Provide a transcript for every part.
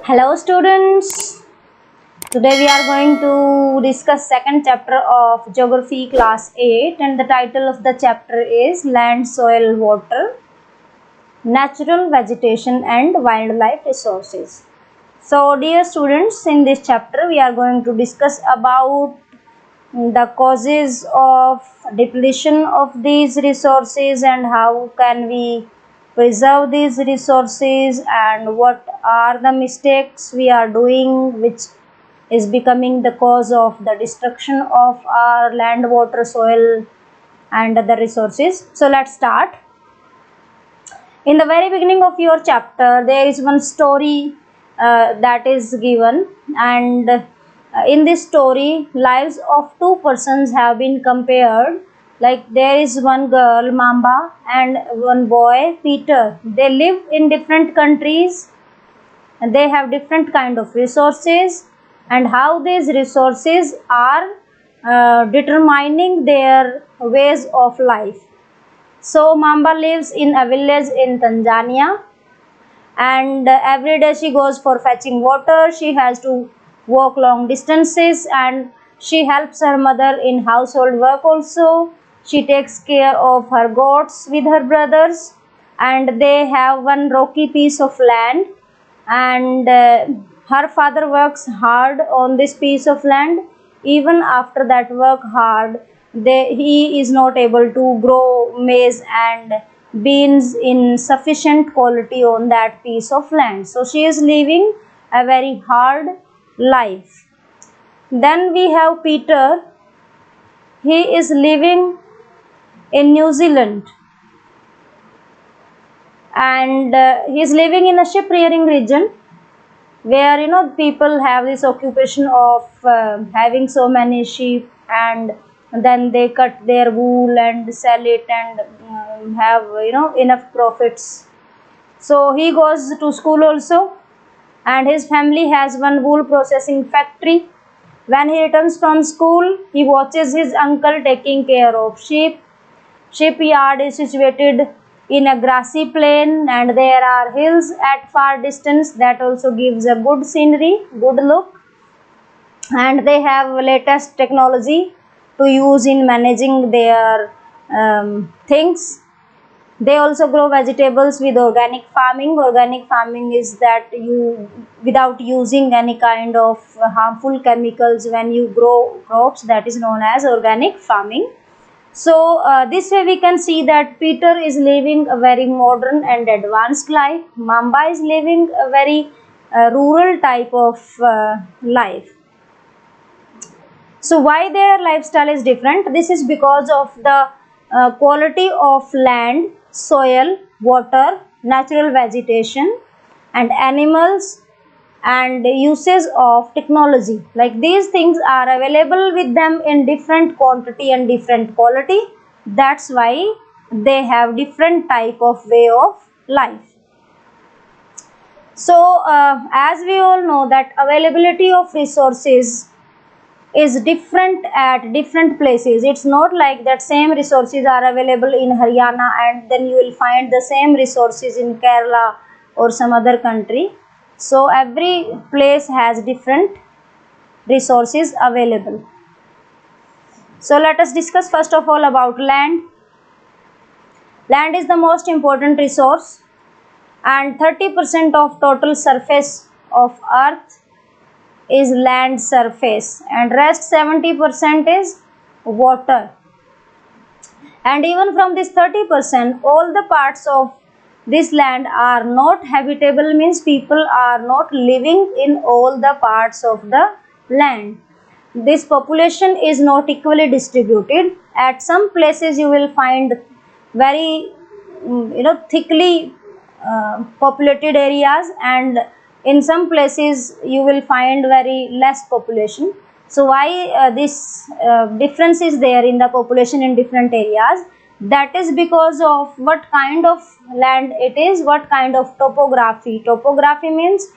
Hello students, today we are going to discuss second chapter of Geography class 8 and the title of the chapter is Land, Soil, Water, Natural Vegetation and Wildlife Resources. So dear students, in this chapter we are going to discuss about the causes of depletion of these resources and how can we preserve these resources and what are the mistakes we are doing which is becoming the cause of the destruction of our land, water, soil and other resources. So let's start. In the very beginning of your chapter there is one story that is given, and in this story lives of two persons have been compared. Like there is one girl Mamba and one boy Peter. They live in different countries and they have different kind of resources, and how these resources are determining their ways of life. So Mamba lives in a village in Tanzania, and every day she goes for fetching water. She has to walk long distances and she helps her mother in household work also. She takes care of her goats with her brothers, and they have one rocky piece of land, and her father works hard on this piece of land. Even after that work hard, he is not able to grow maize and beans in sufficient quality on that piece of land. So she is living a very hard life. Then we have Peter. He is living in New Zealand, and he is living in a sheep rearing region where people have this occupation of having so many sheep, and then they cut their wool and sell it and have enough profits. So he goes to school also, and his family has one wool processing factory. When he returns from school, he watches his uncle taking care of sheep. Shipyard is situated in a grassy plain, and there are hills at far distance that also gives a good scenery, good look, and they have latest technology to use in managing their things. They also grow vegetables with organic farming. Organic farming is that you, without using any kind of harmful chemicals, when you grow crops, that is known as organic farming. So this way we can see that Peter is living a very modern and advanced life. Mamba is living a very rural type of life. So why their lifestyle is different? This is because of the quality of land, soil, water, natural vegetation and animals, and uses of technology. Like these things are available with them in different quantity and different quality. That's why they have different type of way of life. So as we all know that availability of resources is different at different places. It's not like that same resources are available in Haryana and then you will find the same resources in Kerala or some other country. So every place has different resources available. So let us discuss first of all about land. Land is the most important resource, and 30% of total surface of earth is land surface, and rest 70% is water. And even from this 30%, all the parts of this land are not habitable, means people are not living in all the parts of the land. This population is not equally distributed. At some places you will find very thickly populated areas, and in some places you will find very less population. So why this difference is there in the population in different areas? That is because of what kind of land it is, what kind of topography. Topography means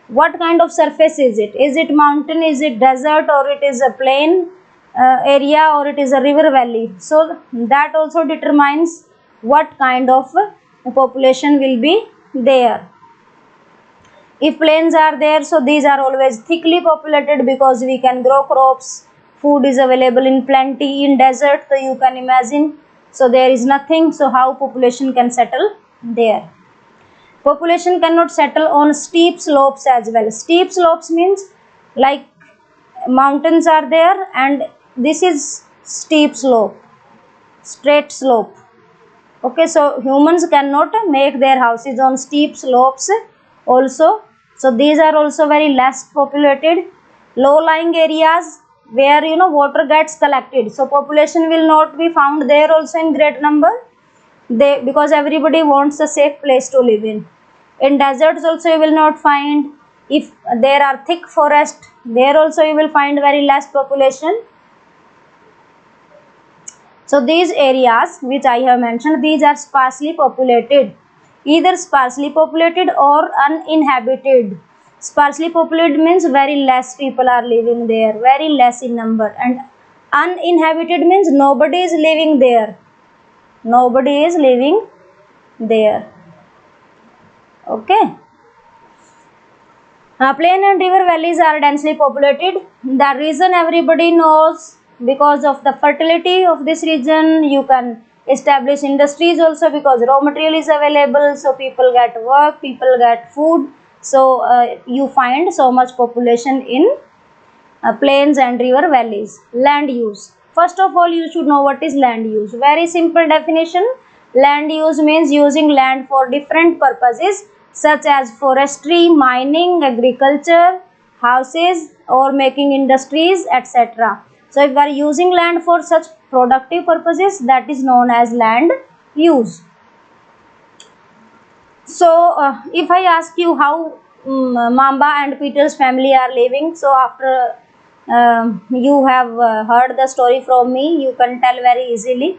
what kind of surface is it? Is it mountain, is it desert, or it is a plain area, or it is a river valley? So that also determines what kind of population will be there. If plains are there, so these are always thickly populated because we can grow crops, food is available in plenty. In desert, so you can imagine, so there is nothing, so how population can settle there? Population cannot settle on steep slopes as well. Steep slopes means like mountains are there and this is steep slope, straight slope. Okay, so humans cannot make their houses on steep slopes also. So these are also very less populated. Low lying areas where water gets collected, so population will not be found there also in great number. They, because everybody wants a safe place to live in. In deserts also you will not find. If there are thick forest, there also you will find very less population. So these areas which I have mentioned, these are sparsely populated, either sparsely populated or uninhabited. Sparsely populated means very less people are living there, very less in number, and uninhabited means nobody is living there. Nobody is living there. Okay. Plain and river valleys are densely populated. The reason everybody knows, because of the fertility of this region. You can establish industries also because raw material is available, so people get work, people get food. So you find so much population in plains and river valleys. Land use. First of all, you should know what is land use. Very simple definition. Land use means using land for different purposes such as forestry, mining, agriculture, houses, or making industries, etc. So if we are using land for such productive purposes, that is known as land use. So if I ask you how Mamba and Peter's family are living, so after you have heard the story from me, you can tell very easily.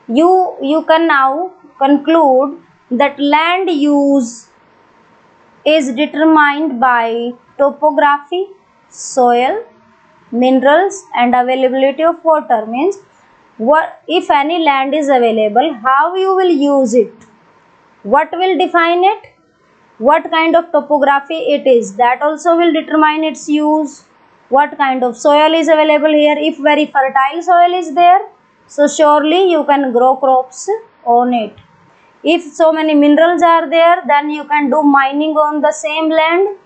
You can now conclude that land use is determined by topography, soil, minerals, and availability of water. Means what if any land is available, how you will use it, what will define it, what kind of topography it is, that also will determine its use. What kind of soil is available here, if very fertile soil is there, so surely you can grow crops on it. If so many minerals are there, then you can do mining on the same land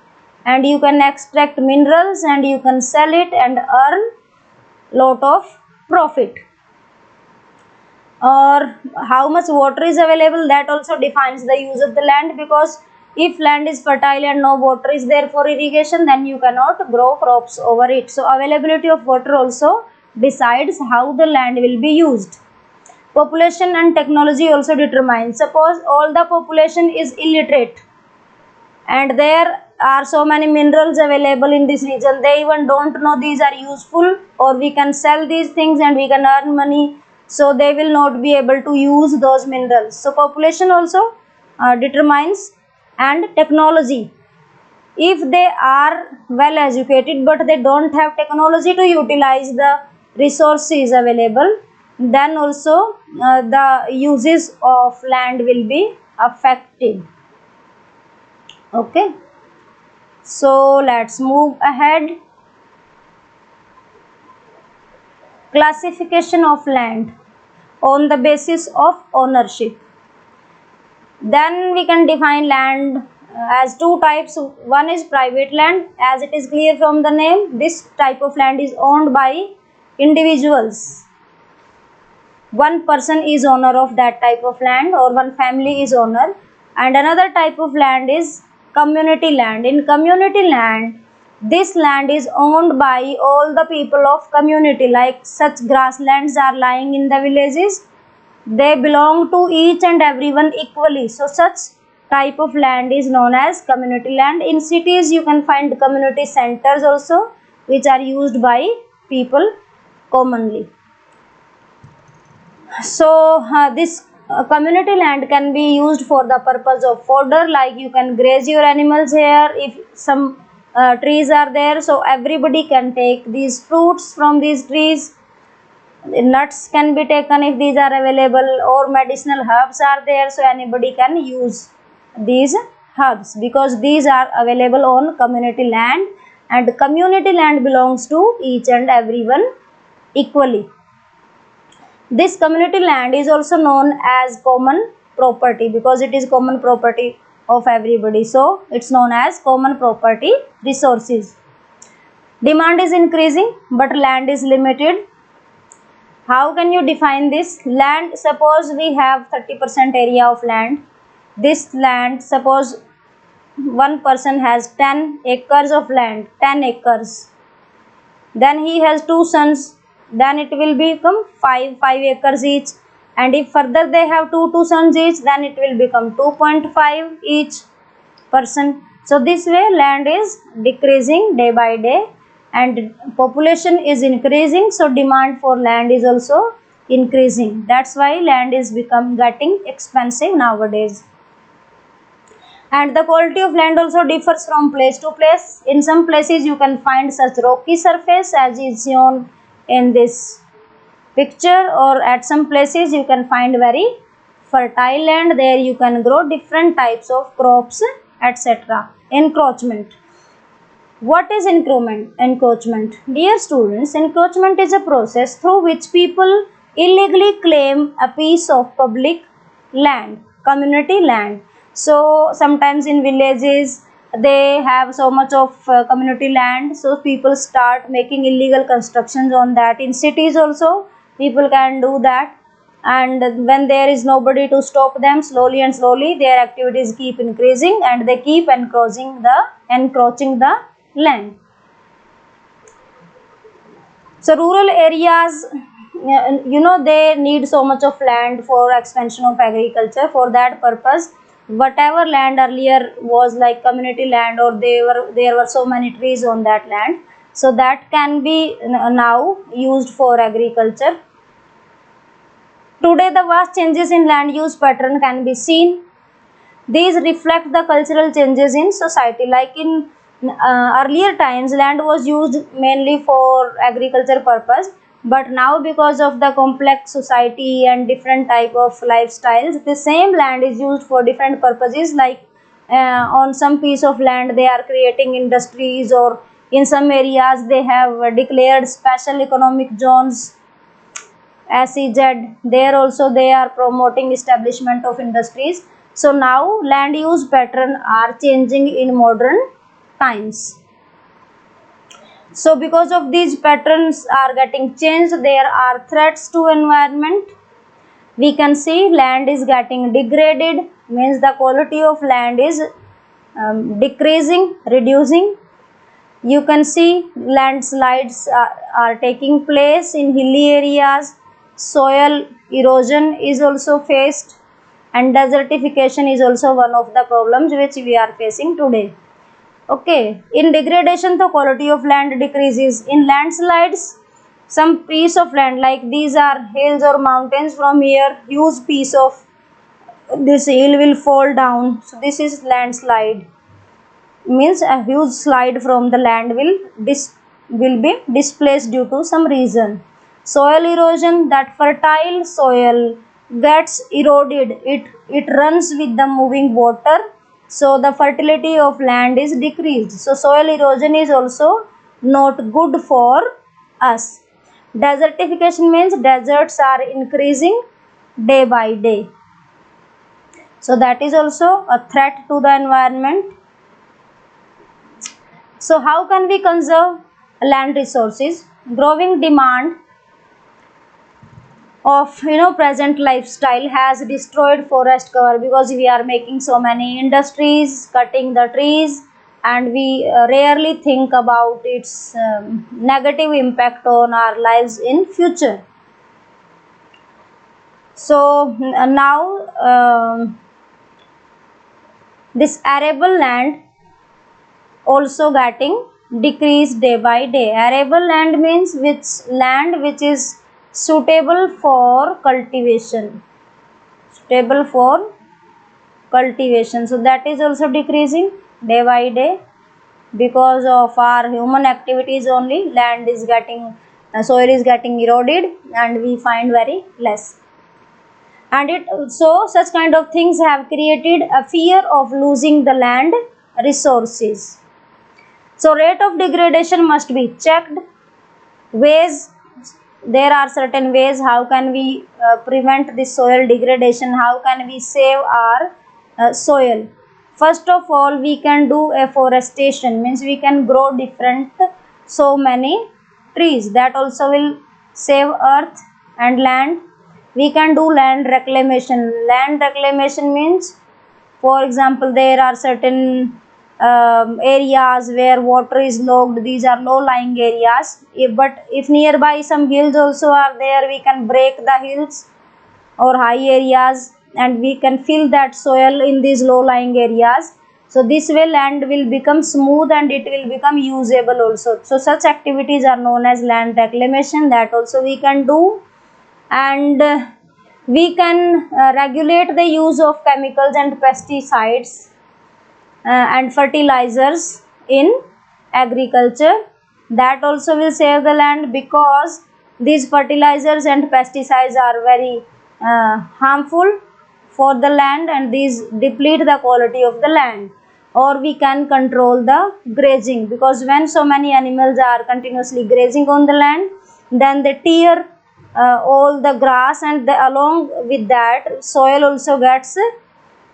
and you can extract minerals and you can sell it and earn lot of profit. Or how much water is available, that also defines the use of the land, because if land is fertile and no water is there for irrigation, then you cannot grow crops over it. So availability of water also decides how the land will be used. Population and technology also determine. Suppose all the population is illiterate and there are so many minerals available in this region, they even don't know these are useful or we can sell these things and we can earn money, so they will not be able to use those minerals. So population also determines. And technology, if they are well educated but they don't have technology to utilize the resources available, then also the uses of land will be affected. Okay, so let's move ahead. Classification of land on the basis of ownership. Then we can define land as two types. One is private land, as it is clear from the name. This type of land is owned by individuals. One person is owner of that type of land or one family is owner. And another type of land is community land. In community land, this land is owned by all the people of community, like such grasslands are lying in the villages. They belong to each and everyone equally. So such type of land is known as community land. In cities you can find community centers also, which are used by people commonly. So this community land can be used for the purpose of fodder, like you can graze your animals here. If some trees are there, so everybody can take these fruits from these trees. Nuts can be taken if these are available, or medicinal herbs are there, so anybody can use these hubs, because these are available on community land, and community land belongs to each and everyone equally. This community land is also known as common property, because it is common property of everybody, so it's known as common property resources. Demand is increasing but land is limited. How can you define this? Land, suppose we have 30% area of land. This land, suppose one person has 10 acres of land, 10 acres. Then he has two sons, then it will become 5 acres each. And if further they have two sons each, then it will become 2.5 each person. So this way land is decreasing day by day, and population is increasing, so demand for land is also increasing. That's why land is getting expensive nowadays. And the quality of land also differs from place to place. In some places you can find such rocky surface as is shown in this picture, or at some places you can find very fertile land. There you can grow different types of crops, etc. Encroachment. What is encroachment? Dear students, encroachment is a process through which people illegally claim a piece of public land, community land. So sometimes in villages they have so much of community land, so people start making illegal constructions on that. In cities also people can do that, and when there is nobody to stop them, slowly and slowly their activities keep increasing and they keep encroaching the land. So rural areas, they need so much of land for expansion of agriculture. For that purpose, whatever land earlier was like community land, or there were so many trees on that land, so that can be now used for agriculture. Today the vast changes in land use pattern can be seen. These reflect the cultural changes in society. Like in earlier times, land was used mainly for agriculture purpose, but now because of the complex society and different type of lifestyles, the same land is used for different purposes. Like on some piece of land they are creating industries, or in some areas they have declared special economic zones, SEZ. There also they are promoting establishment of industries. So now land use pattern are changing in modern times. So because of these patterns are getting changed, there are threats to environment. We can see land is getting degraded, means the quality of land is decreasing, reducing. You can see landslides are taking place in hilly areas. Soil erosion is also faced, and desertification is also one of the problems which we are facing today. Okay, in degradation the quality of land decreases. In landslides, some piece of land, like these are hills or mountains, from here huge piece of this hill will fall down, so this is landslide, means a huge slide from the land will be displaced due to some reason. Soil erosion, that fertile soil gets eroded, it runs with the moving water, so the fertility of land is decreased. So soil erosion is also not good for us. Desertification means deserts are increasing day by day, so that is also a threat to the environment. So how can we conserve land resources? Growing demand of present lifestyle has destroyed forest cover, because we are making so many industries, cutting the trees, and we rarely think about its negative impact on our lives in future. So now this arable land also getting decreased day by day. Arable land means land which is suitable for cultivation, so that is also decreasing day by day. Because of our human activities only, land is getting soil is getting eroded, and we find very less. and it so such kind of things have created a fear of losing the land resources. So rate of degradation must be checked. Ways, there are certain ways how can we prevent this soil degradation, how can we save our soil. First of all, we can do afforestation, means we can grow different so many trees, that also will save earth and land. We can do land reclamation. Land reclamation means, for example, there are certain areas where water is logged. These are low lying areas. But if nearby some hills also are there, we can break the hills or high areas and we can fill that soil in these low lying areas. So this way land will become smooth and it will become usable also. So such activities are known as land reclamation, that also we can do. And we can regulate the use of chemicals and pesticides and fertilizers in agriculture. That also will save the land, because these fertilizers and pesticides are very harmful for the land and these deplete the quality of the land. Or we can control the grazing, because when so many animals are continuously grazing on the land, then they tear all the grass, and along with that soil also gets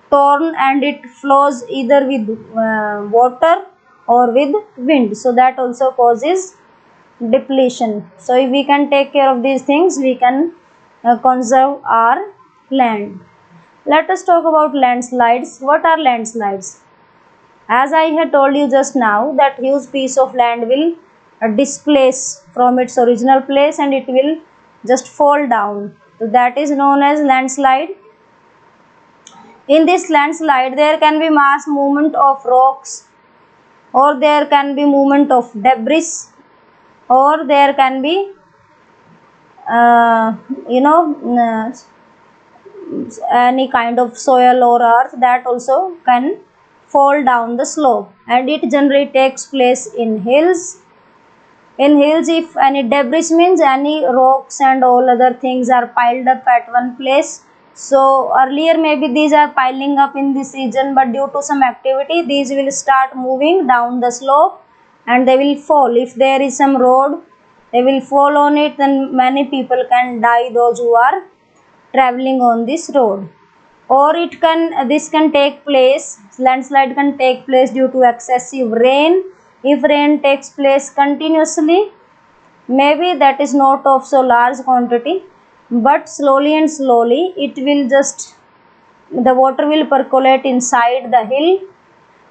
torn and it flows either with water or with wind. So that also causes depletion. So if we can take care of these things, we can conserve our land. Let us talk about landslides. What are landslides? As I had told you just now, that huge piece of land will displace from its original place and it will just fall down. So that is known as landslide. In this landslide, there can be mass movement of rocks, or there can be movement of debris, or there can be any kind of soil or earth that also can fall down the slope, and it generally takes place in hills. In hills, if any debris means any rocks and all other things are piled up at one place. So earlier maybe these are piling up in this region, but due to some activity these will start moving down the slope and they will fall. If there is some road, they will fall on it, then many people can die, those who are traveling on this road. Or this can take place, landslide can take place due to excessive rain. If rain takes place continuously, maybe that is not of so large quantity, but slowly and slowly it will just, the water will percolate inside the hill,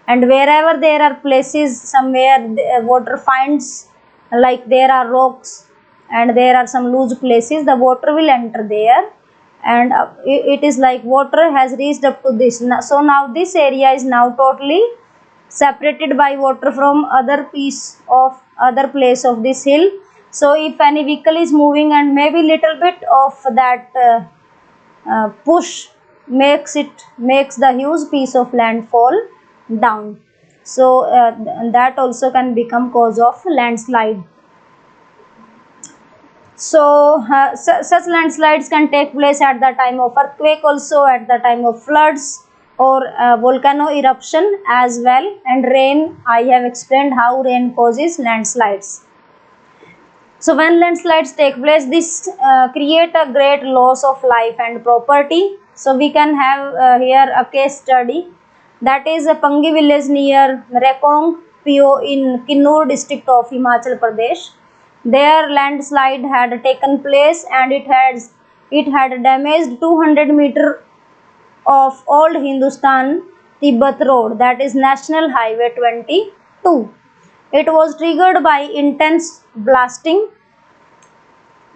and wherever there are places somewhere the water finds, like there are rocks and there are some loose places, the water will enter there, and it is like water has reached up to this. So now this area is now totally separated by water from other place of this hill. So if any vehicle is moving and maybe little bit of that push makes the huge piece of land fall down. So that also can become cause of landslide. So such landslides can take place at the time of earthquake, also at the time of floods or volcano eruption as well. And rain, I have explained how rain causes landslides. So when landslides take place, this create a great loss of life and property. So we can have here a case study, that is a Pangi village near Rekong PO in Kinnur district of Himachal Pradesh. There landslide had taken place and it had damaged 200 meter of old Hindustan Tibet road, that is National Highway 22. It was triggered by intense blasting,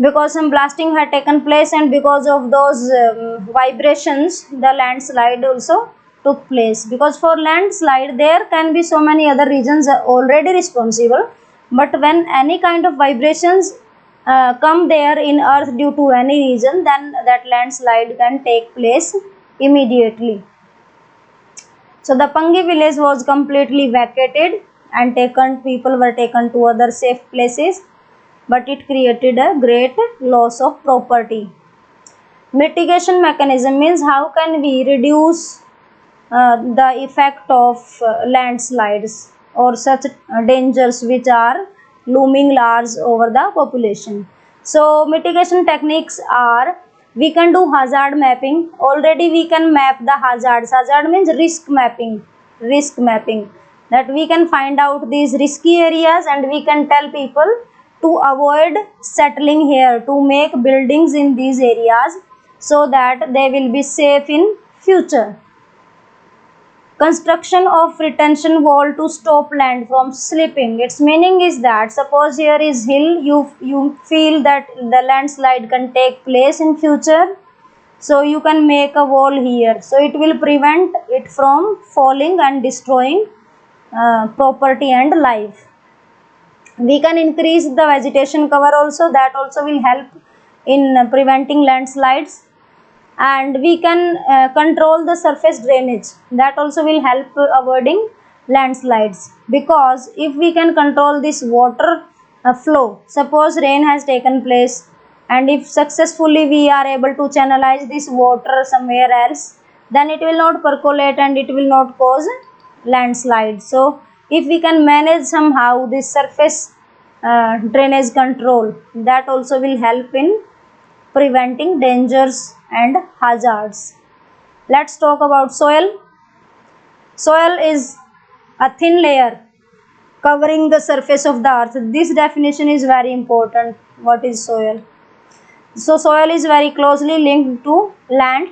because some blasting had taken place, and because of those vibrations the landslide also took place. Because for landslide there can be so many other regions already responsible, but when any kind of vibrations come there in earth due to any reason, then that landslide can take place immediately. So the Pangi village was completely vacated and people were taken to other safe places, but it created a great loss of property. Mitigation mechanism means how can we reduce the effect of landslides or such dangers which are looming large over the population. So mitigation techniques are, we can do hazard mapping. Already we can map the hazards. Hazard means risk mapping. Risk mapping, that we can find out these risky areas and we can tell people to avoid settling here, to make buildings in these areas so that they will be safe in future. Construction of retention wall to stop land from slipping. Its meaning is that suppose here is hill, you feel that the landslide can take place in future, so you can make a wall here, so it will prevent it from falling and destroying property and life. We can increase the vegetation cover also, that also will help in preventing landslides. And we can control the surface drainage, that also will help avoiding landslides, because if we can control this water flow, suppose rain has taken place and if successfully we are able to channelize this water somewhere else, then it will not percolate and it will not cause landslide. So if we can manage somehow this surface drainage control, that also will help in preventing dangers and hazards. Let's talk about soil. Soil is a thin layer covering the surface of the earth. This definition is very important. What is soil? So soil is very closely linked to land.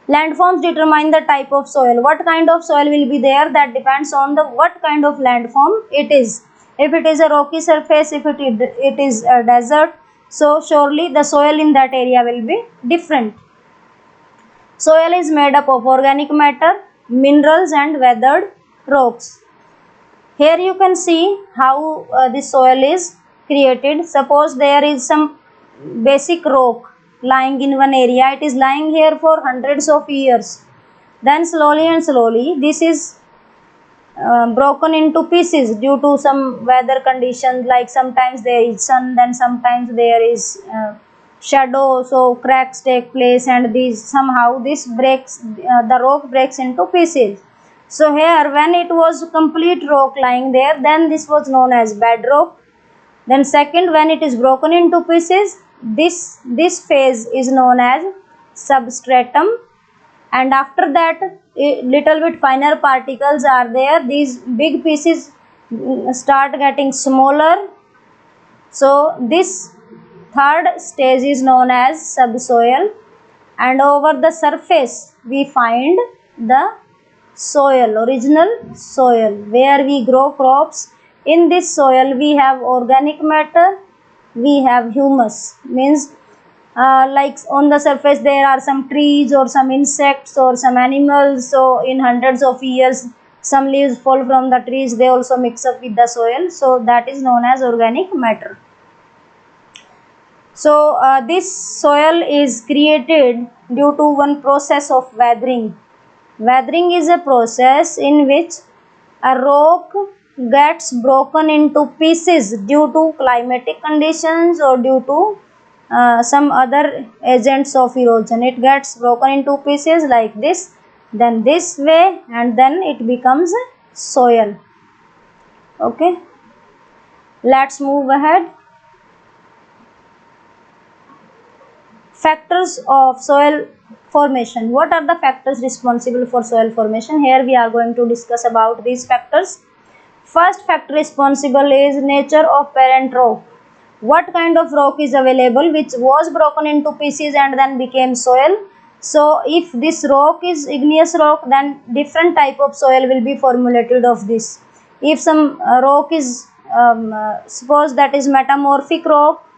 Landforms determine the type of soil. What kind of soil will be there, that depends on the what kind of landform it is. If it is a rocky surface, if it is a desert, so surely the soil in that area will be different. Soil is made up of organic matter, minerals and weathered rocks. Here you can see how this soil is created. Suppose there is some basic rock lying in one area, it is lying here for hundreds of years. Then slowly and slowly this is broken into pieces due to some weather conditions, like sometimes there is sun, then sometimes there is shadow, so cracks take place and these somehow this breaks, the rock breaks into pieces. So here when it was complete rock lying there, then this was known as bedrock. Then second, when it is broken into pieces, this phase is known as substratum, and after that little bit finer particles are there, these big pieces start getting smaller, so this third stage is known as subsoil, and over the surface we find the soil, original soil where we grow crops. In this soil we have organic matter, we have humus, means like on the surface there are some trees or some insects or some animals, so in hundreds of years some leaves fall from the trees, they also mix up with the soil, so that is known as organic matter. So this soil is created due to one process of weathering. Weathering is a process in which a rock gets broken into pieces due to climatic conditions or due to some other agents of erosion. It gets broken into pieces like this, then this way, and then it becomes soil. Okay, let's move ahead. Factors of soil formation. What are the factors responsible for soil formation? Here we are going to discuss about these factors. First factor responsible is nature of parent rock. What kind of rock is available which was broken into pieces and then became soil? So if this rock is igneous rock, then different type of soil will be formulated of this. If some rock is suppose that is metamorphic rock,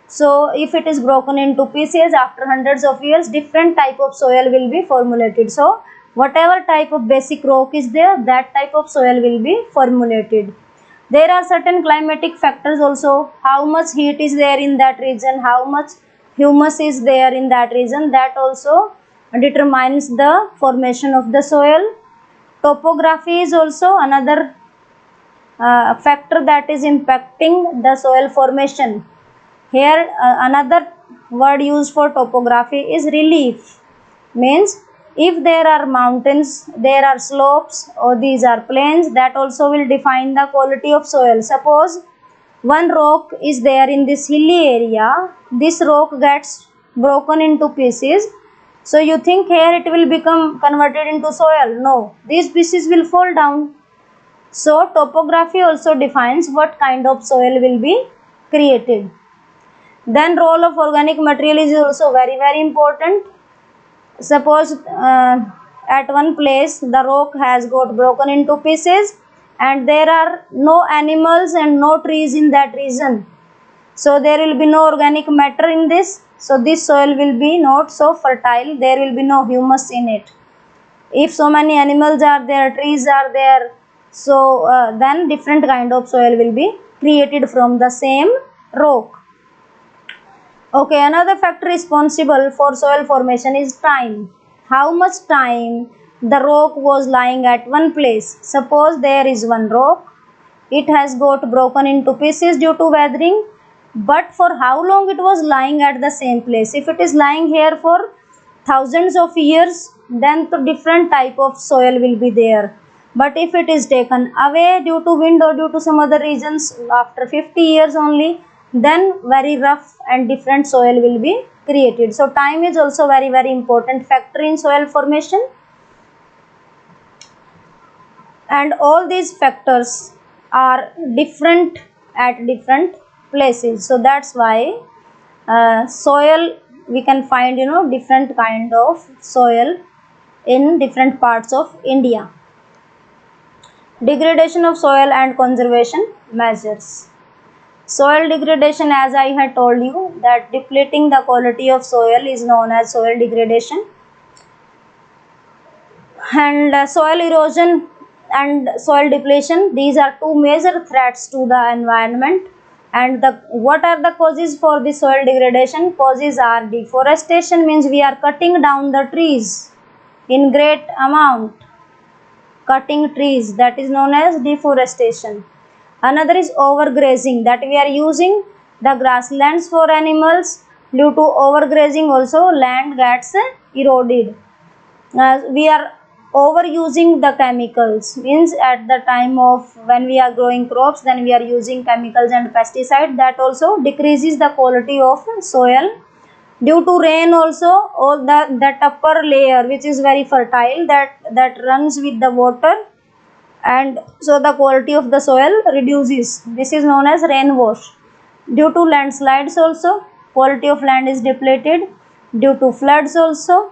so if it is broken into pieces after hundreds of years, different type of soil will be formulated. So whatever type of basic rock is there, that type of soil will be formulated. There are certain climatic factors also, how much heat is there in that region, how much humus is there in that region, that also determines the formation of the soil. Topography is also another factor that is impacting the soil formation. Here another word used for topography is relief. Means if there are mountains, there are slopes, or these are plains, that also will define the quality of soil. Suppose one rock is there in this hilly area, this rock gets broken into pieces, so you think here it will become converted into soil? No, these pieces will fall down. So topography also defines what kind of soil will be created. Then role of organic material is also very important. Suppose at one place the rock has got broken into pieces and there are no animals and no trees in that region, so there will be no organic matter in this, so this soil will be not so fertile, there will be no humus in it. If so many animals are there, trees are there, so then different kind of soil will be created from the same rock. Okay, another factor responsible for soil formation is time. How much time the rock was lying at one place. Suppose there is one rock, it has got broken into pieces due to weathering, but for how long it was lying at the same place? If it is lying here for thousands of years, then the different type of soil will be there. But if it is taken away due to wind or due to some other reasons after 50 years only, then very rough and different soil will be created. So time is also very important factor in soil formation, and all these factors are different at different places. So that's why soil, we can find different kind of soil in different parts of India. Degradation of soil and conservation measures. Soil degradation, as I had told you, that depleting the quality of soil is known as soil degradation. And soil erosion and soil depletion, these are two major threats to the environment. And what are the causes for the soil degradation? Causes are deforestation, means we are cutting down the trees in great amount. Cutting trees, that is known as deforestation. Another is overgrazing, that we are using the grasslands for animals. Due to overgrazing also land gets eroded. We are overusing the chemicals, means at the time of when we are growing crops, then we are using chemicals and pesticide, that also decreases the quality of soil. Due to rain also, all that upper layer which is very fertile, that runs with the water, and so the quality of the soil reduces. This is known as rain wash. Due to landslides also, quality of land is depleted. Due to floods also.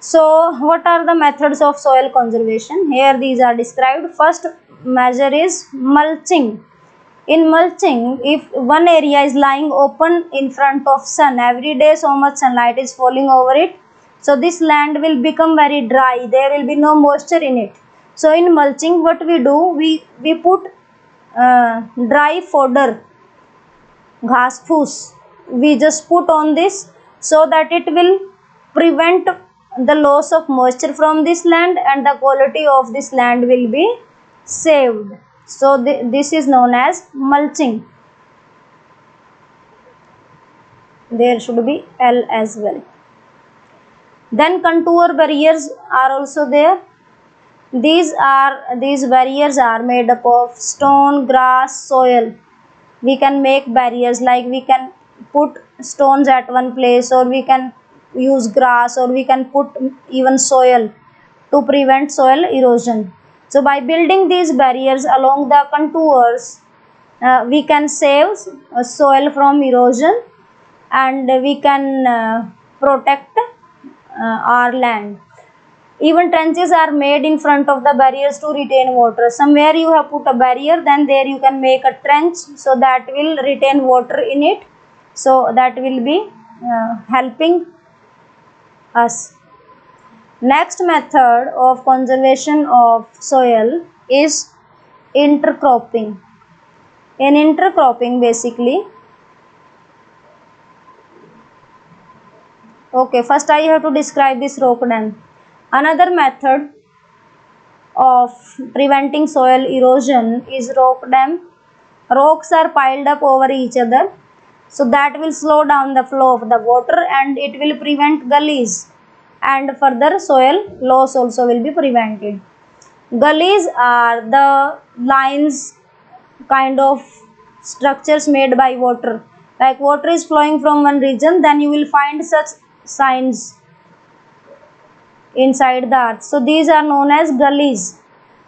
So what are the methods of soil conservation? Here these are described. First measure is mulching. In mulching, if one area is lying open in front of sun, every day so much sunlight is falling over it, so this land will become very dry, there will be no moisture in it. So in mulching, what we do, we put dry fodder, ghas foos, we just put on this, so that it will prevent the loss of moisture from this land and the quality of this land will be saved. So this is known as mulching. There should be L as well. Then contour barriers are also there. These barriers are made up of stone, grass, soil. We can make barriers, like we can put stones at one place, or we can use grass, or we can put even soil to prevent soil erosion. So by building these barriers along the contours, we can save soil from erosion, and we can protect our land. Even trenches are made in front of the barriers to retain water. Somewhere you have put a barrier, then there you can make a trench, so that will retain water in it. So that will be helping us. Next method of conservation of soil is intercropping. In intercropping, basically, okay, first I have to describe this rock dam. Another method of preventing soil erosion is rock dam. Rocks are piled up over each other. So that will slow down the flow of the water and it will prevent gullies, and further soil loss also will be prevented. Gullies are the lines, kind of structures made by water. Like water is flowing from one region, then you will find such signs inside the earth. So these are known as gullies.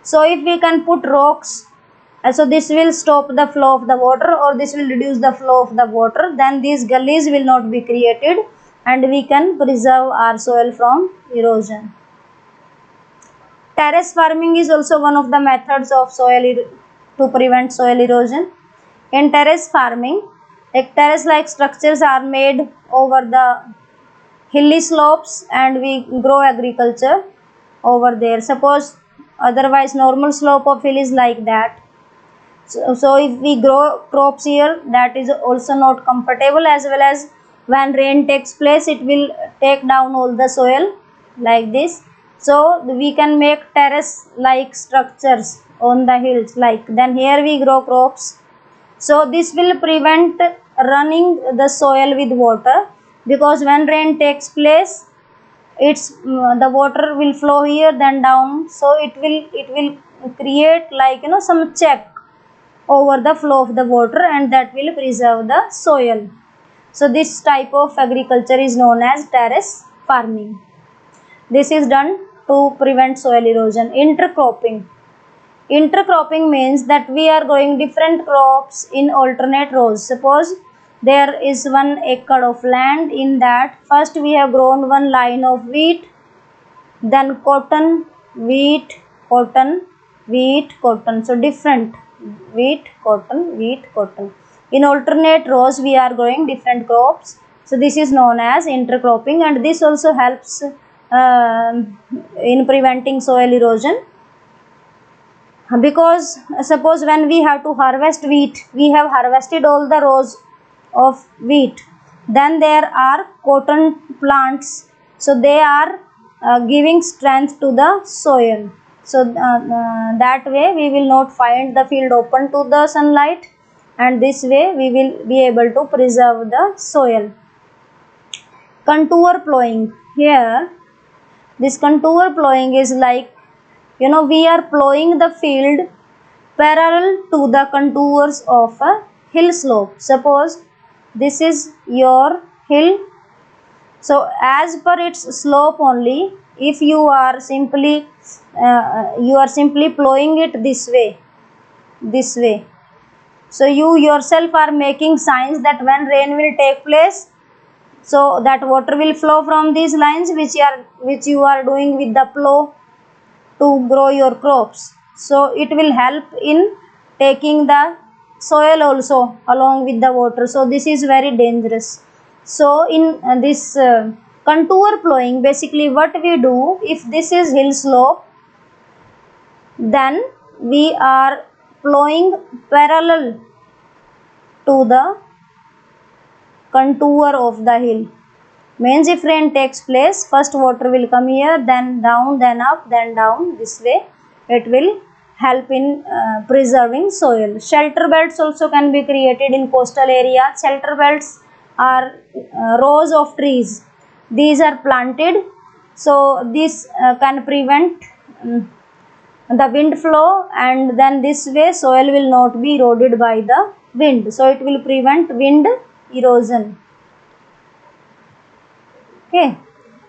So if we can put rocks, so this will stop the flow of the water, or this will reduce the flow of the water, then these gullies will not be created and we can preserve our soil from erosion. Terrace farming is also one of the methods of to prevent soil erosion. In terrace farming, like terrace-like structures are made over the hilly slopes and we grow agriculture over there. Suppose otherwise normal slope of hill is like that. So if we grow crops here, that is also not comfortable, as well as when rain takes place, it will take down all the soil like this. So we can make terrace like structures on the hills, like then here we grow crops. So this will prevent running the soil with water, because when rain takes place, it's the water will flow here then down, so it will create like some check over the flow of the water, and that will preserve the soil. So this type of agriculture is known as terrace farming. This is done to prevent soil erosion. Intercropping. Intercropping means that we are growing different crops in alternate rows. Suppose there is 1 acre of land. In that, first we have grown one line of wheat, then cotton, wheat, cotton, wheat, cotton. So different wheat, cotton. In alternate rows we are growing different crops. So this is known as intercropping, and this also helps in preventing soil erosion. Because suppose when we have to harvest wheat, we have harvested all the rows of wheat, then there are cotton plants, so they are giving strength to the soil. So that way we will not find the field open to the sunlight, and this way we will be able to preserve the soil. Contour plowing. Here this contour plowing is like, we are plowing the field parallel to the contours of a hill slope. Suppose this is your hill, so as per its slope only, if you are simply plowing it this way, so you yourself are making signs that when rain will take place, so that water will flow from these lines which you are doing with the plow to grow your crops. So it will help in taking the soil also along with the water. So this is very dangerous. So in this contour plowing, basically what we do, if this is hill slope, then we are plowing parallel to the contour of the hill. Means if rain takes place, first water will come here, then down, then up, then down. This way it will help in preserving soil. Shelter belts also can be created in coastal areas. Shelter belts are rows of trees. These are planted, so this can prevent the wind flow, and then this way soil will not be eroded by the wind. So it will prevent wind erosion. Okay,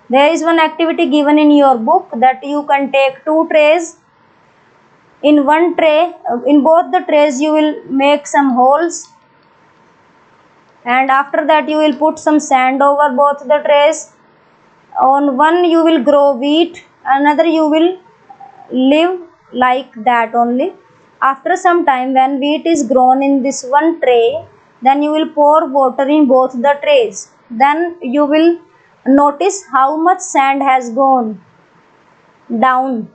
there is one activity given in your book that you can take 2 trays. In one tray, in both the trays you will make some holes, and after that you will put some sand over both the trays. On one you will grow wheat, another you will live like that only. After some time, when wheat is grown in this one tray, then you will pour water in both the trays. Then you will notice how much sand has gone down,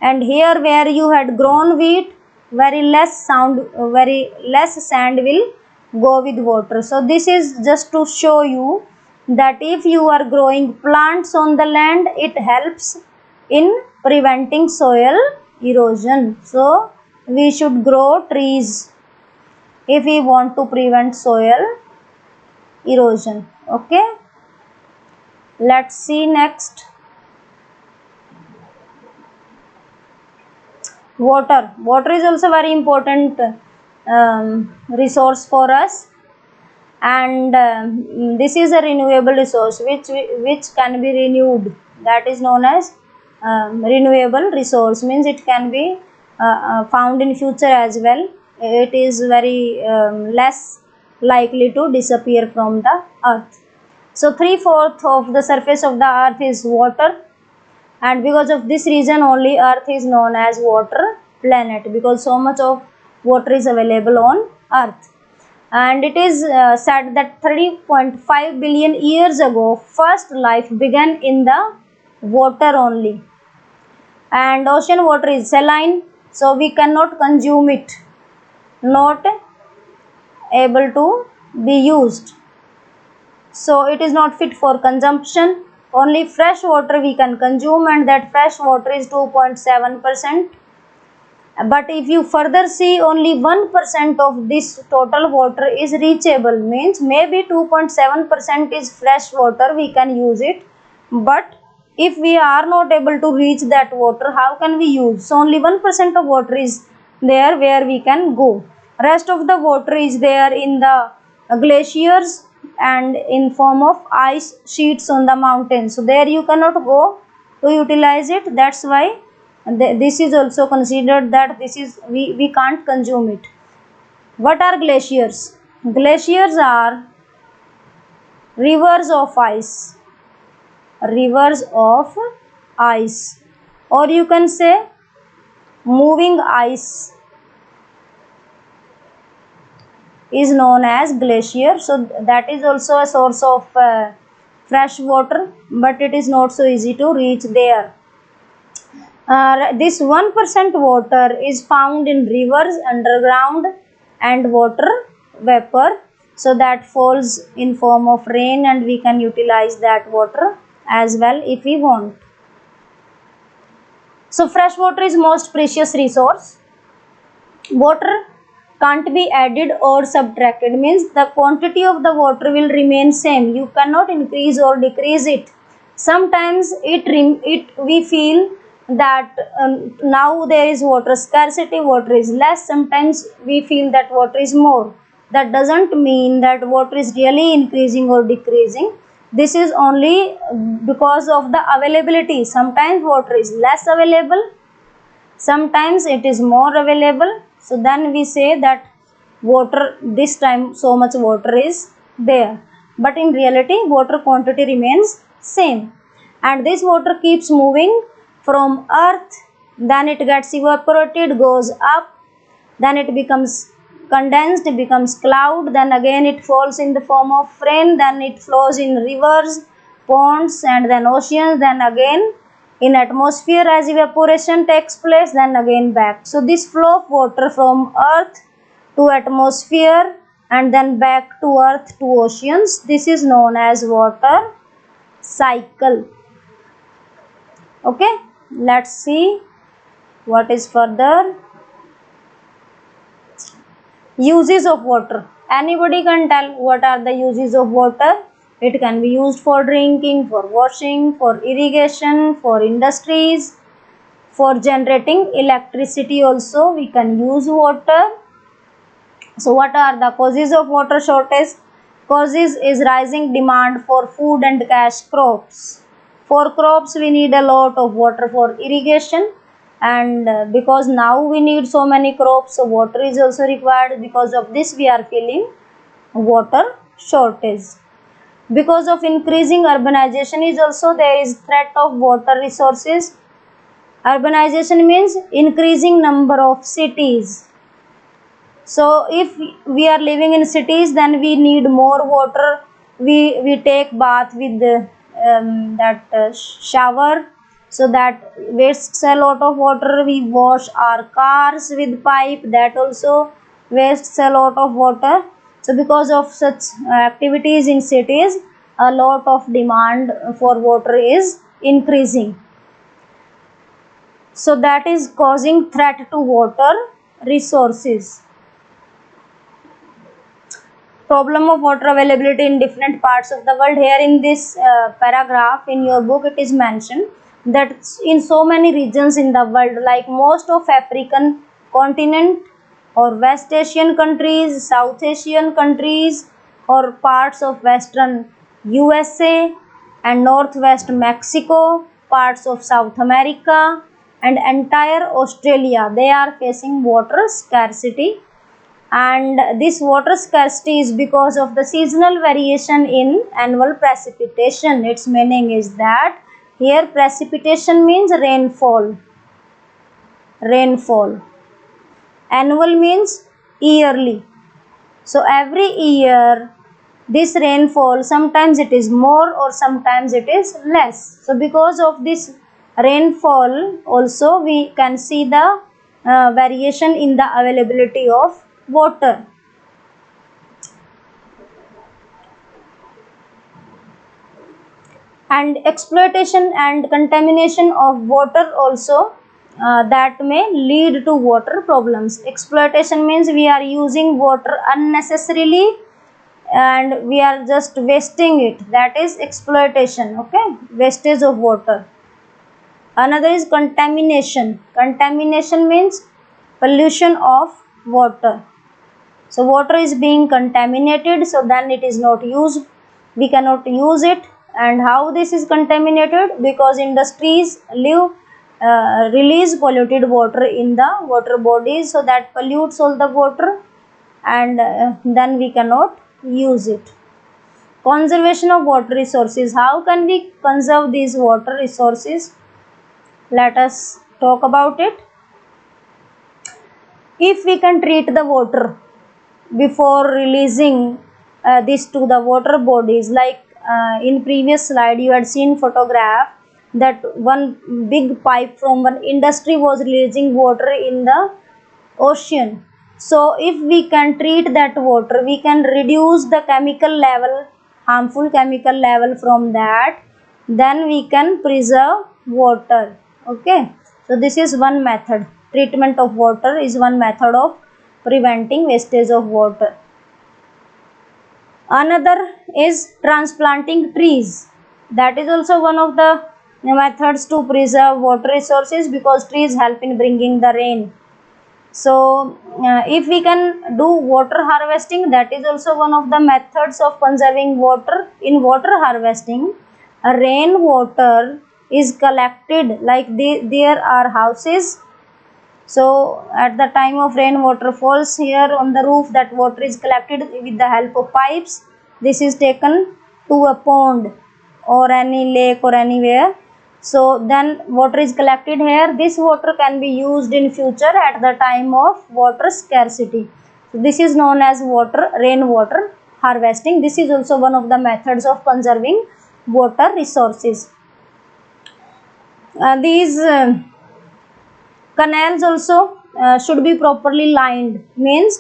and here where you had grown wheat, very less sand will go with water. So this is just to show you that if you are growing plants on the land, it helps in preventing soil erosion. So we should grow trees if we want to prevent soil erosion. Okay, let's see next. Water is also very important resource for us, and this is a renewable resource which can be renewed. That is known as renewable resource, means it can be found in future as well. It is very less likely to disappear from the earth. So 3/4 of the surface of the earth is water, and because of this reason only earth is known as water planet, because so much of water is available on earth. And it is said that 30.5 billion years ago first life began in the water only. And ocean water is saline, so we cannot consume it, not able to be used, so it is not fit for consumption. Only fresh water we can consume, and that fresh water is 2.7%. But if you further see, only 1% of this total water is reachable, means maybe 2.7% is fresh water, we can use it. But if we are not able to reach that water, how can we use? So only 1% of water is there where we can go. Rest of the water is there in the glaciers and in form of ice sheets on the mountains. So there you cannot go to utilize it. That's why this is also considered that this is we can't consume it. What are glaciers? Glaciers are rivers of ice, or you can say moving ice is known as glacier. So that is also a source of fresh water, but it is not so easy to reach there. This 1% water is found in rivers underground and water vapor, so that falls in form of rain, and we can utilize that water as well if we want. So fresh water is most precious resource. Water can't be added or subtracted, means the quantity of the water will remain same, you cannot increase or decrease it. Sometimes we feel that now there is water scarcity, water is less, sometimes we feel that water is more. That doesn't mean that water is really increasing or decreasing. This is only because of the availability. Sometimes water is less available, sometimes it is more available, so then we say that water, this time so much water is there, but in reality water quantity remains same. And this water keeps moving from earth, then it gets evaporated, goes up, then it becomes condensed, it becomes cloud, then again it falls in the form of rain, then it flows in rivers, ponds, and then oceans, then again in atmosphere as evaporation takes place, then again back. So this flow of water from earth to atmosphere and then back to earth to oceans, this is known as water cycle. Okay, let's see what is further. Uses of water. Anybody can tell what are the uses of water? It can be used for drinking, for washing, for irrigation, for industries, for generating electricity also we can use water. So what are the causes of water shortage? Causes is rising demand for food and cash crops. For crops we need a lot of water for irrigation, and because now we need so many crops, so water is also required. Because of this we are feeling water shortage. Because of increasing urbanization is also there is threat of water resources. Urbanization means increasing number of cities. So if we are living in cities, then we need more water. We take bath with shower, so that wastes a lot of water. We wash our cars with pipe, that also wastes a lot of water. So because of such activities in cities, a lot of demand for water is increasing. So that is causing threat to water resources. problem of water availability in different parts of the world. Here in this paragraph in your book, it is mentioned that in so many regions in the world, like most of African continent or West Asian countries, South Asian countries, or parts of Western USA and Northwest Mexico, parts of South America and entire Australia, they are facing water scarcity. And this water scarcity is because of the seasonal variation in annual precipitation. Its meaning is that here precipitation means rainfall. Annual means yearly. So every year this rainfall, sometimes it is more or sometimes it is less. So because of this rainfall also we can see the variation in the availability of water. And exploitation and contamination of water also that may lead to water problems. Exploitation means we are using water unnecessarily and we are just wasting it, that is exploitation. Okay, wastage of water. Another is contamination. Contamination means pollution of water. So water is being contaminated, so then it is not used, we cannot use it. And how this is contaminated? Because industries release polluted water in the water bodies, so that pollutes all the water and then we cannot use it. Conservation of water resources. How can we conserve these water resources? Let us talk about it. If we can treat the water before releasing this to the water bodies, like in previous slide you had seen photograph that one big pipe from one industry was releasing water in the ocean. So if we can treat that water, we can reduce the chemical level, harmful chemical level from that, then we can preserve water. Okay, so this is one method. Treatment of water is one method of preventing wastage of water. Another is transplanting trees. That is also one of the methods to preserve water resources, because trees help in bringing the rain. So if we can do water harvesting, that is also one of the methods of conserving water. In water harvesting, rain water is collected, like there are houses. So at the time of rain, water falls here on the roof, that water is collected with the help of pipes. This is taken to a pond or any lake or anywhere. So then water is collected here. This water can be used in future at the time of water scarcity. So this is known as rainwater harvesting. This is also one of the methods of conserving water resources. These canals also should be properly lined. Means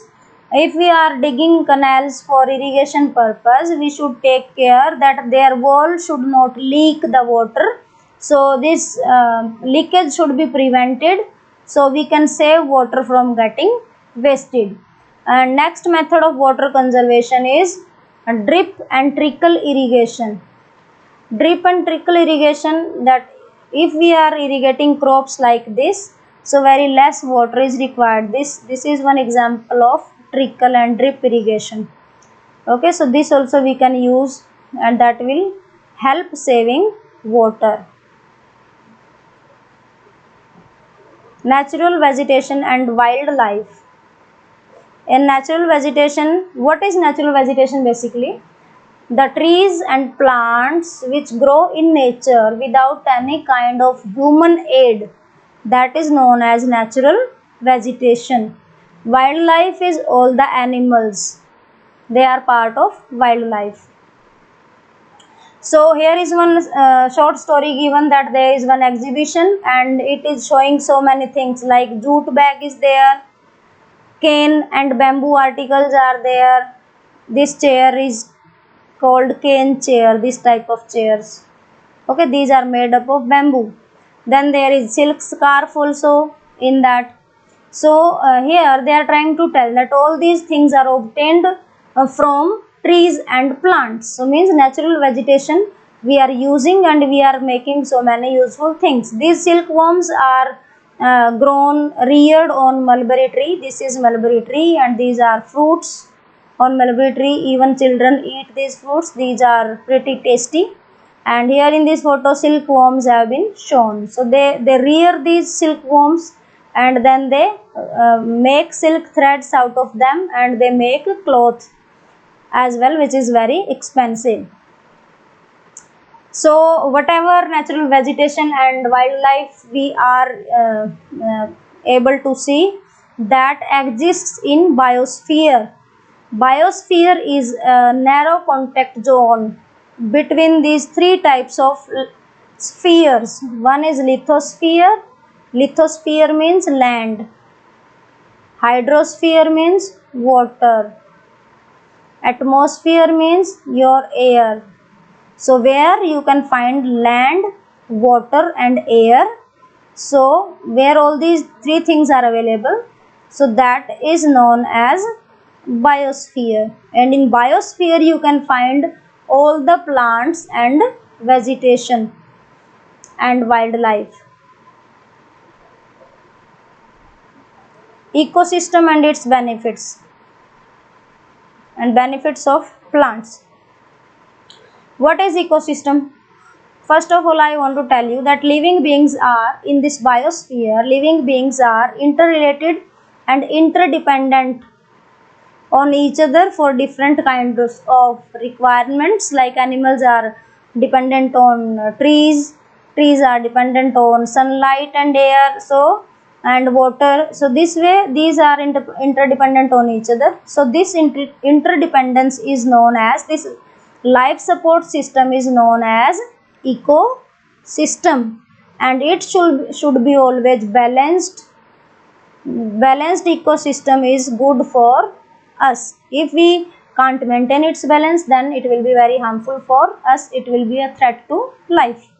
if we are digging canals for irrigation purpose, we should take care that their wall should not leak the water. So this leakage should be prevented, so we can save water from getting wasted. And next method of water conservation is drip and trickle irrigation. Drip and trickle irrigation, that if we are irrigating crops like this, so very less water is required. This is one example of trickle and drip irrigation. Okay, so this also we can use and that will help saving water. Natural vegetation and wildlife. In natural vegetation, what is natural vegetation basically? The trees and plants which grow in nature without any kind of human aid, that is known as natural vegetation. Wildlife is all the animals, they are part of wildlife. So here is one short story given, that there is one exhibition and it is showing so many things, like jute bag is there, cane and bamboo articles are there. This chair is called cane chair, this type of chairs. Okay, these are made up of bamboo. Then there is silk scarf also in that. So here they are trying to tell that all these things are obtained from trees and plants. So means natural vegetation we are using and we are making so many useful things. These silkworms are reared on mulberry tree. This is mulberry tree and these are fruits on mulberry tree. Even children eat these fruits. These are pretty tasty. And here in this photo silkworms have been shown. So they rear these silkworms and then they make silk threads out of them and they make cloth as well, which is very expensive. So whatever natural vegetation and wildlife we are able to see, that exists in biosphere. Biosphere is a narrow contact zone between these three types of spheres. One is lithosphere. Lithosphere means land. Hydrosphere means water. Atmosphere means your air. So where you can find land, water and air. So where all these three things are available, so that is known as biosphere. And in biosphere you can find all the plants and vegetation and wildlife. Ecosystem and its benefits and benefits of plants. What is ecosystem? First of all, I want to tell you that living beings are in this biosphere. Living beings are interrelated and interdependent on each other for different kinds of requirements. Like animals are dependent on trees. Trees are dependent on sunlight and air. So and water. So this way these are interdependent on each other. So this interdependence is known as, this life support system is known as ecosystem, and it should be always balanced. Balanced ecosystem is good for us. If we can't maintain its balance, then it will be very harmful for us. It will be a threat to life.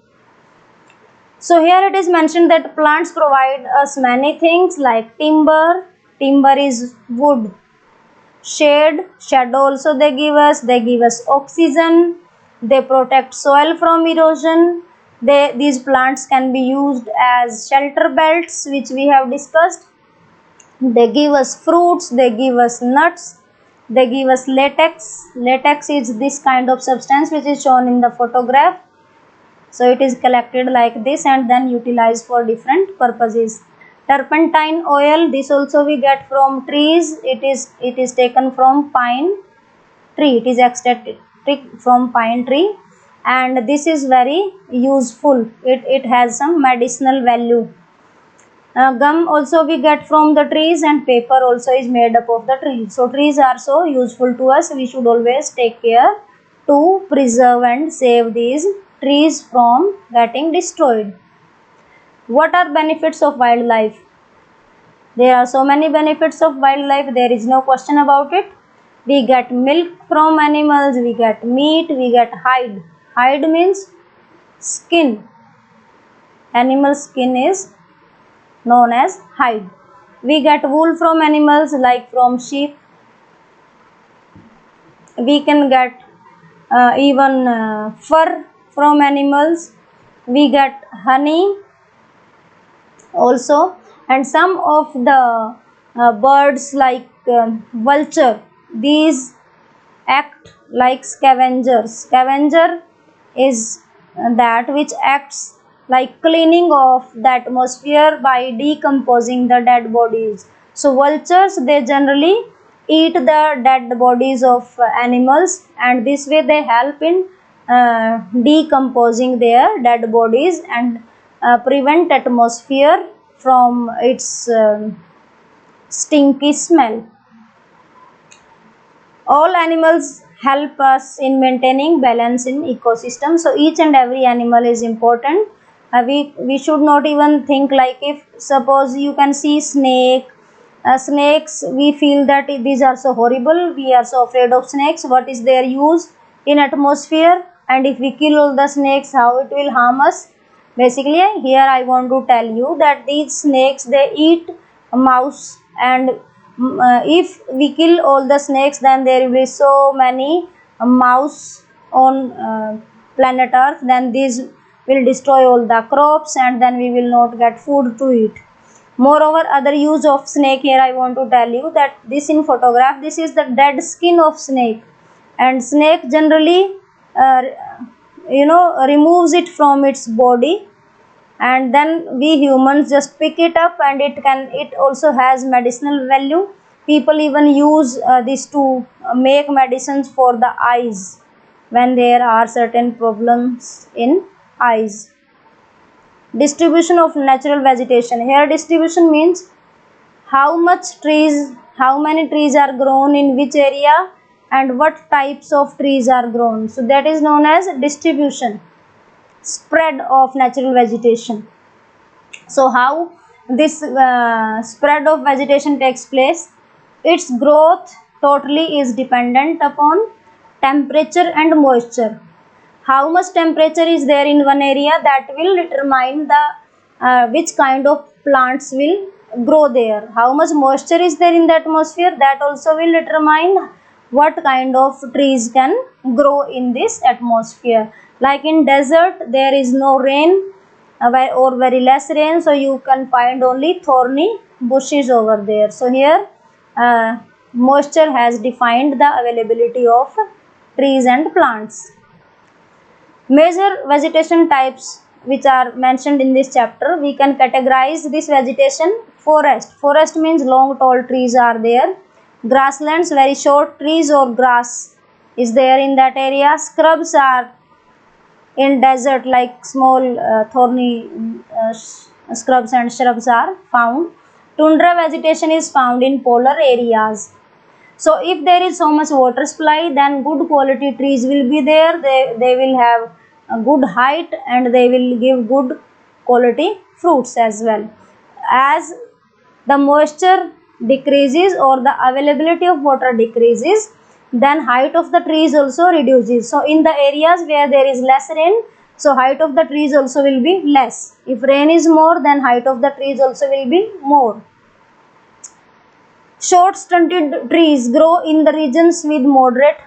So here it is mentioned that plants provide us many things like timber. Timber is wood. Shade, shadow also they give us oxygen. They protect soil from erosion. These plants can be used as shelter belts, which we have discussed. They give us fruits, they give us nuts, they give us latex. Latex is this kind of substance which is shown in the photograph. So it is collected like this and then utilized for different purposes. Turpentine oil, this also we get from trees. It is taken from pine tree. It is extracted from pine tree and this is very useful. It has some medicinal value. Gum also we get from the trees and paper also is made up of the trees. So trees are so useful to us. We should always take care to preserve and save these trees from getting destroyed. What are benefits of wildlife? There are so many benefits of wildlife. There is no question about it. We get milk from animals, we get meat, we get hide. Hide means skin. Animal skin is known as hide. We get wool from animals like from sheep. We can get even fur from animals. We get honey also, and some of the birds like vulture, these act like scavengers. Scavenger is that which acts like cleaning of the atmosphere by decomposing the dead bodies. So vultures, they generally eat the dead bodies of animals and this way they help in decomposing their dead bodies and prevent atmosphere from its stinky smell. All animals help us in maintaining balance in ecosystem. So each and every animal is important. We should not even think like, if suppose you can see snakes, we feel that these are so horrible, we are so afraid of snakes. What is their use in atmosphere? And if we kill all the snakes, how it will harm us? Basically here I want to tell you that these snakes, they eat mouse, and if we kill all the snakes, then there will be so many a mouse on planet Earth, then these will destroy all the crops and then we will not get food to eat. Moreover, other use of snake, here I want to tell you that this in photograph, this is the dead skin of snake, and snake generally removes it from its body, and then we humans just pick it up, and it also has medicinal value. People even use this to make medicines for the eyes when there are certain problems in eyes. Distribution of natural vegetation, here distribution means how many trees are grown in which area and what types of trees are grown, so that is known as distribution, spread of natural vegetation. So how this spread of vegetation takes place? Its growth totally is dependent upon temperature and moisture. How much temperature is there in one area, that will determine the which kind of plants will grow there. How much moisture is there in the atmosphere, that also will determine what kind of trees can grow in this atmosphere. Like in desert, there is no rain or very less rain, so you can find only thorny bushes over there. So here moisture has defined the availability of trees and plants. Major vegetation types which are mentioned in this chapter, we can categorize this vegetation. Forest means long tall trees are there. Grasslands, very short trees or grass is there in that area. Scrubs are in desert, like small thorny scrubs and shrubs are found. Tundra vegetation is found in polar areas. So if there is so much water supply, then good quality trees will be there. They will have a good height and they will give good quality fruits as well. As the moisture decreases or the availability of water decreases, then height of the trees also reduces. So in the areas where there is less rain, so height of the trees also will be less. If rain is more, then height of the trees also will be more. Short stunted trees grow in the regions with moderate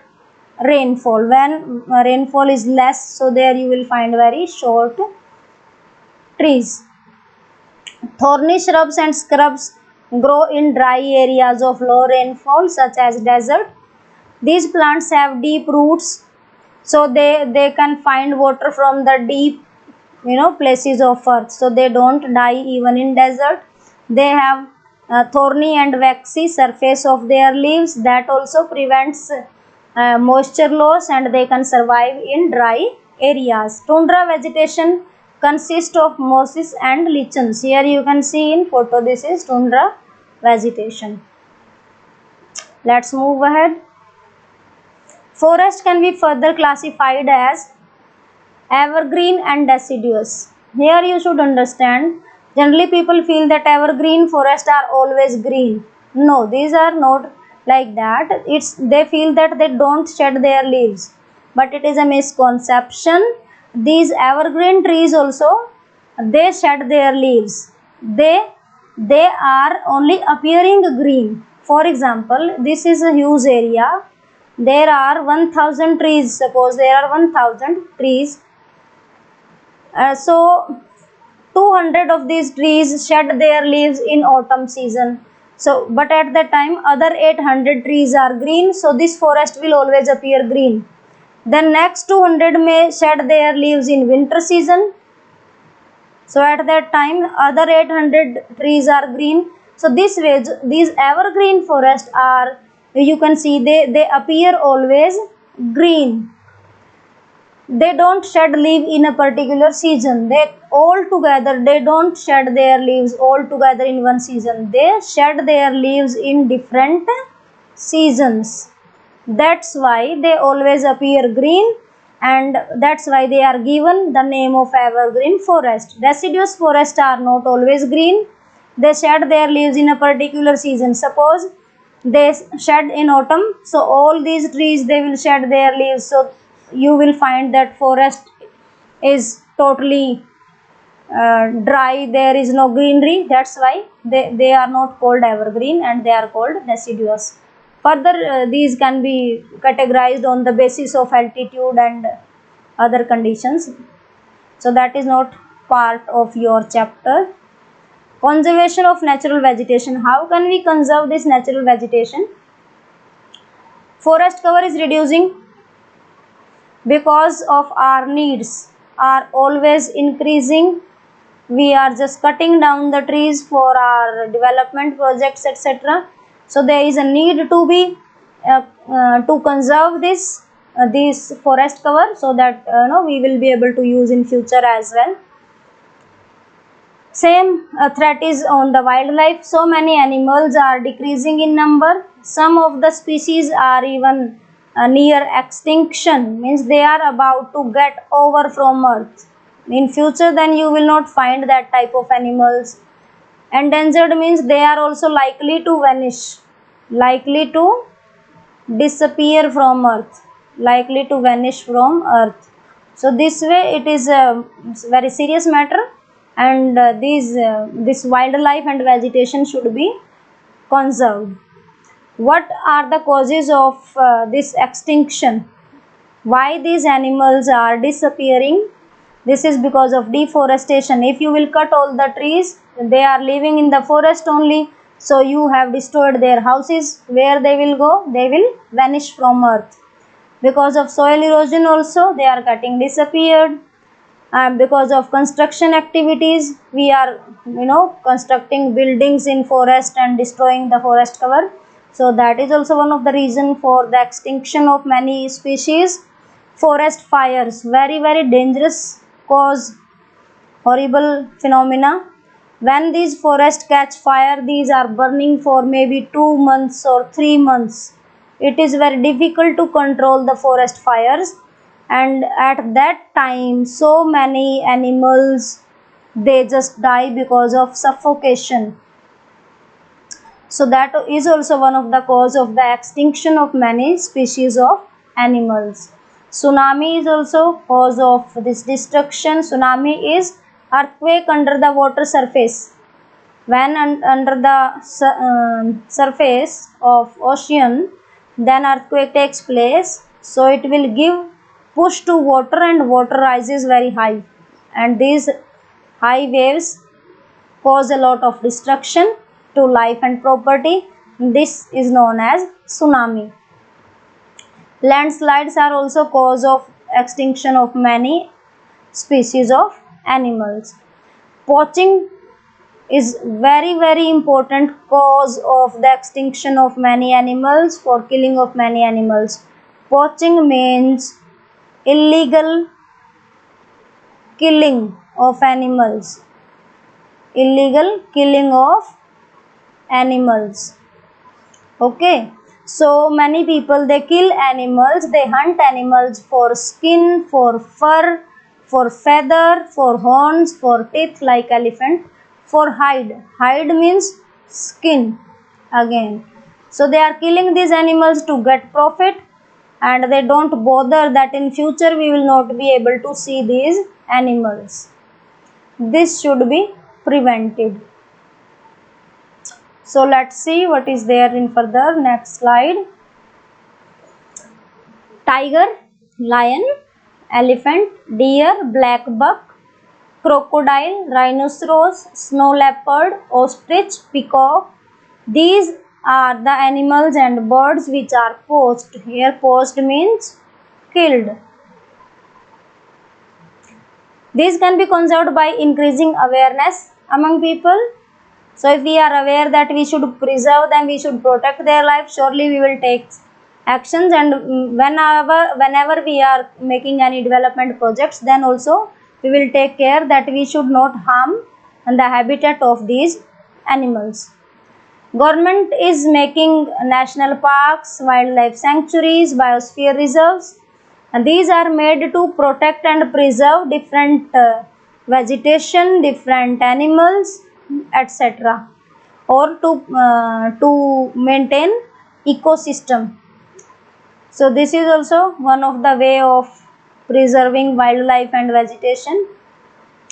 rainfall. When rainfall is less, so there you will find very short trees. Thorny shrubs and scrubs grow in dry areas of low rainfall such as desert. These plants have deep roots, so they can find water from the deep places of earth, so they don't die even in desert. They have thorny and waxy surface of their leaves, that also prevents moisture loss, and they can survive in dry areas. Tundra vegetation consists of mosses and lichens. Here you can see in photo, this is tundra vegetation. Let's move ahead. Forest can be further classified as evergreen and deciduous. Here you should understand, generally people feel that evergreen forests are always green. No, these are not like that. They feel that they don't shed their leaves, but it is a misconception. These evergreen trees also, they shed their leaves. They are only appearing green. For example, this is a huge area. There are 1000 trees. Suppose there are 1000 trees. So 200 of these trees shed their leaves in autumn season. So, but at that time other 800 trees are green. So this forest will always appear green. Then next 200 may shed their leaves in winter season. So at that time other 800 trees are green. So this way these evergreen forests are, you can see they appear always green. They don't shed leaf in a particular season. They don't shed their leaves all together in one season. They shed their leaves in different seasons. That's why they always appear green, and that's why they are given the name of evergreen forest. Deciduous forests are not always green. They shed their leaves in a particular season. Suppose they shed in autumn, so all these trees, they will shed their leaves. So you will find that forest is totally dry, there is no greenery. That's why they are not called evergreen and they are called deciduous. Further, these can be categorized on the basis of altitude and other conditions. So that is not part of your chapter. Conservation of natural vegetation. How can we conserve this natural vegetation? Forest cover is reducing because of our needs are always increasing. We are just cutting down the trees for our development projects, etc. So there is a need to be to conserve this forest cover, so that we will be able to use in future as well. Same threat is on the wildlife. So many animals are decreasing in number. Some of the species are even near extinction, means they are about to get over from earth. In future, then you will not find that type of animals. Endangered means they are also likely to vanish, likely to disappear from earth, likely to vanish from earth. So this way it is a very serious matter, and this wildlife and vegetation should be conserved. What are the causes of this extinction? Why these animals are disappearing? This is because of deforestation. If you will cut all the trees, they are living in the forest only, so you have destroyed their houses. Where they will go? They will vanish from earth. Because of soil erosion also, they are getting disappeared. And because of construction activities, we are constructing buildings in forest and destroying the forest cover. So that is also one of the reason for the extinction of many species. Forest fires, very very dangerous, cause horrible phenomena. When these forests catch fire, these are burning for maybe 2 months or 3 months. It is very difficult to control the forest fires, and at that time so many animals, they just die because of suffocation. So that is also one of the cause of the extinction of many species of animals. Tsunami is also cause of this destruction. Tsunami is earthquake under the water surface. When under the surface of ocean, then earthquake takes place. So it will give push to water, and water rises very high, and these high waves cause a lot of destruction to life and property. This is known as tsunami. Landslides are also cause of extinction of many species of animals. Poaching is very very important cause of the extinction of many animals, for killing of many animals. Poaching means illegal killing of animals, illegal killing of animals. Okay, so many people, they kill animals, they hunt animals for skin, for fur, for feather, for horns, for teeth like elephant, for hide. Hide means skin again. So they are killing these animals to get profit, and they don't bother that in future we will not be able to see these animals. This should be prevented. So let's see what is there in further. Next slide. Tiger, lion, elephant, deer, black buck, crocodile, rhinoceros, snow leopard, ostrich, peacock. These are the animals and birds which are poached. Here poached means killed. These can be conserved by increasing awareness among people. So if we are aware that we should preserve them, we should protect their life, surely we will take actions. And whenever we are making any development projects, then also we will take care that we should not harm the habitat of these animals. Government is making national parks, wildlife sanctuaries, biosphere reserves, and these are made to protect and preserve different vegetation, different animals, etc., or to maintain ecosystem. So this is also one of the way of preserving wildlife and vegetation.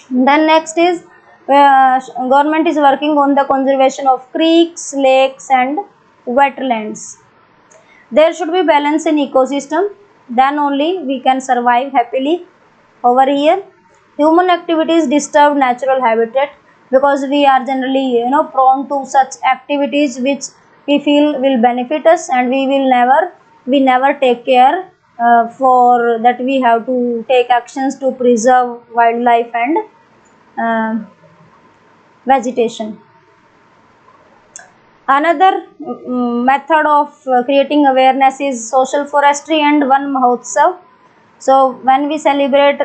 Then next is government is working on the conservation of creeks, lakes and wetlands. There should be balance in ecosystem, then only we can survive happily over here. Human activities disturb natural habitat because we are generally prone to such activities which we feel will benefit us, and we never take care for that. We have to take actions to preserve wildlife and vegetation. Another method of creating awareness is social forestry and Van Mahotsav. So when we celebrate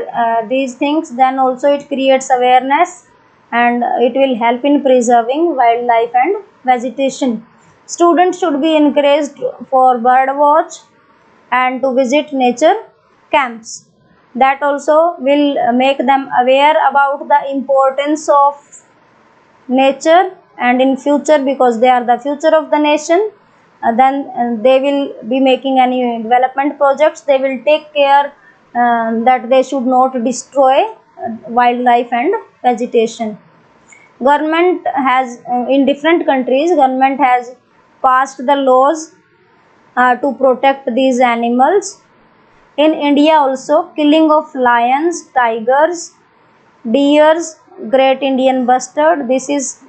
these things, then also it creates awareness, and it will help in preserving wildlife and vegetation. Students should be encouraged for bird watch and to visit nature camps. That also will make them aware about the importance of nature, and in future, because they are the future of the nation, then they will be making any development projects, they will take care that they should not destroy wildlife and vegetation. Government has in different countries, government has passed the laws to protect these animals. In India also, killing of lions, tigers, deers, great Indian bustard, this is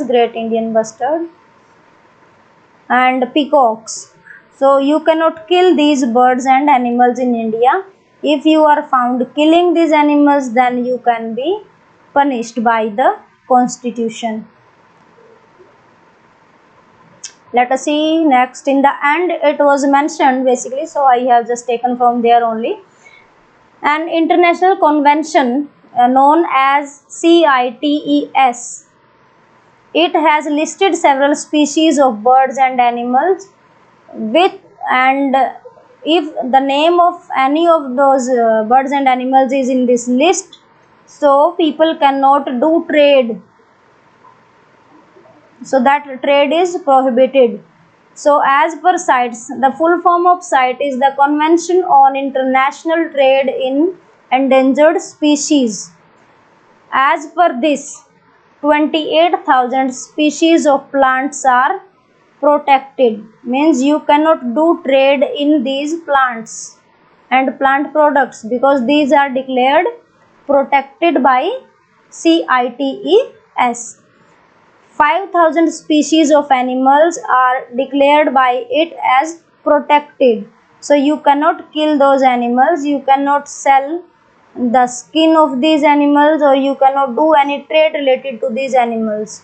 great Indian bustard, and peacocks. So you cannot kill these birds and animals in India. If you are found killing these animals, then you can be punished by the constitution. Let us see next. In the end, it was mentioned basically, so I have just taken from there only. An international convention known as CITES. It has listed several species of birds and animals with, and if the name of any of those birds and animals is in this list, so people cannot do trade, so that trade is prohibited. So as per CITES, the full form of CITES is the Convention on International Trade in Endangered Species. As per this, 28,000 species of plants are protected, means you cannot do trade in these plants and plant products because these are declared protected by CITES. 5,000 species of animals are declared by it as protected. So you cannot kill those animals, you cannot sell the skin of these animals, or you cannot do any trade related to these animals.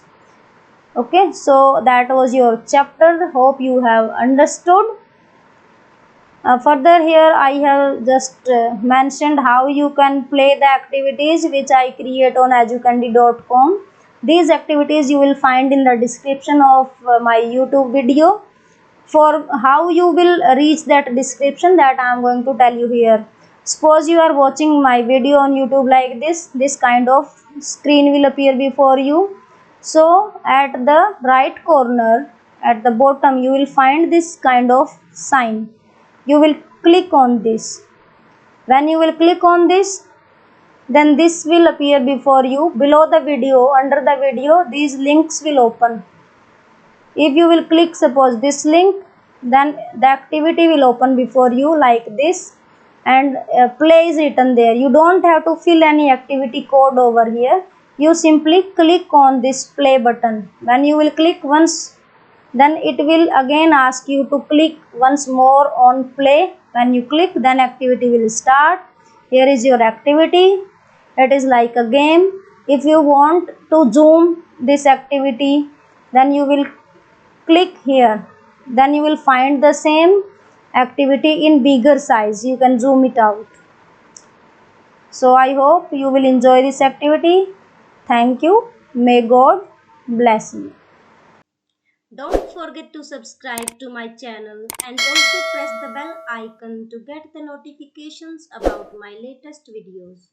Okay, so that was your chapter. Hope you have understood. Further, here I have just mentioned how you can play the activities which I create on educandy.com. These activities you will find in the description of my YouTube video. For how you will reach that description, that I am going to tell you here. Suppose you are watching my video on YouTube like this kind of screen will appear before you. So at the right corner at the bottom you will find this kind of sign. You will click on this. When you will click on this, then this will appear before you. Below the video, under the video, these links will open. If you will click suppose this link, then the activity will open before you like this, and play is written there. You don't have to fill any activity code over here. You simply click on this play button. When you will click once, then it will again ask you to click once more on play. When you click, then activity will start. Here is your activity. It is like a game. If you want to zoom this activity, then you will click here, then you will find the same activity in bigger size. You can zoom it out. So I hope you will enjoy this activity. Thank you. May God bless you. Don't forget to subscribe to my channel and also press the bell icon to get the notifications about my latest videos.